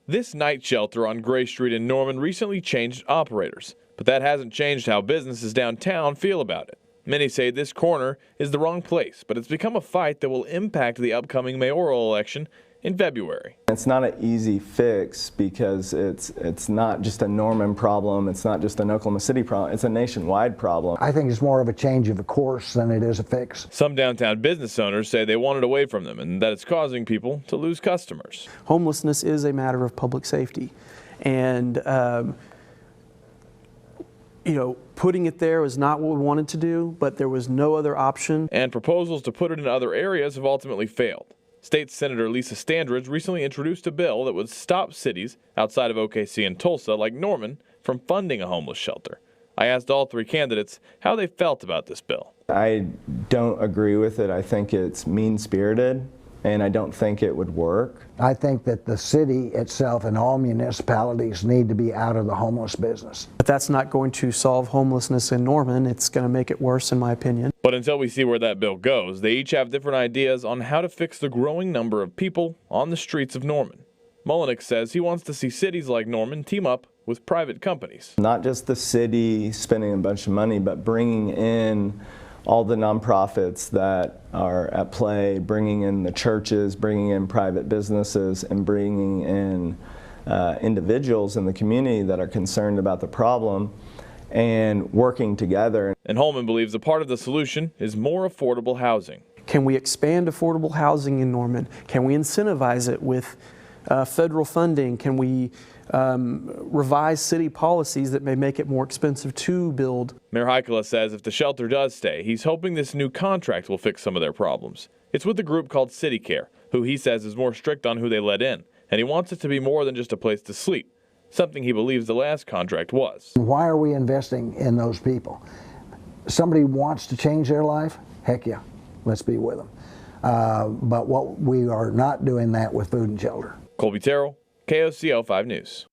This night shelter on Gray Street in Norman recently changed operators, but that hasn't changed how businesses downtown feel about it. Many say this corner is the wrong place, but it's become a fight that will impact the upcoming mayoral election in February. It's not an easy fix because it's not just a Norman problem, it's not just an Oklahoma City problem, it's a nationwide problem. I think it's more of a change of a course than it is a fix. Some downtown business owners say they want it away from them and that it's causing people to lose customers. Homelessness is a matter of public safety, and putting it there was not what we wanted to do, but there was no other option. And proposals to put it in other areas have ultimately failed. State Senator Lisa Standridge recently introduced a bill that would stop cities outside of OKC and Tulsa, like Norman, from funding a homeless shelter. I asked all three candidates how they felt about this bill. I don't agree with it. I think it's mean-spirited, and I don't think it would work. I think that the city itself and all municipalities need to be out of the homeless business. But that's not going to solve homelessness in Norman. It's going to make it worse, in my opinion. But until we see where that bill goes, they each have different ideas on how to fix the growing number of people on the streets of Norman. Mullenix says he wants to see cities like Norman team up with private companies. Not just the city spending a bunch of money, but bringing in all the nonprofits that are at play, bringing in the churches, bringing in private businesses, and bringing in individuals in the community that are concerned about the problem and working together. And Holman believes a part of the solution is more affordable housing. Can we expand affordable housing in Norman? Can we incentivize it with federal funding? Can we revise city policies that may make it more expensive to build? Mayor Heikkila says if the shelter does stay, he's hoping this new contract will fix some of their problems. It's with a group called City Care, who he says is more strict on who they let in, and he wants it to be more than just a place to sleep, something he believes the last contract was. Why are we investing in those people? Somebody wants to change their life? Heck yeah, let's be with them. But we are not doing that with food and shelter. Colby Terrell, KOCO 5 News.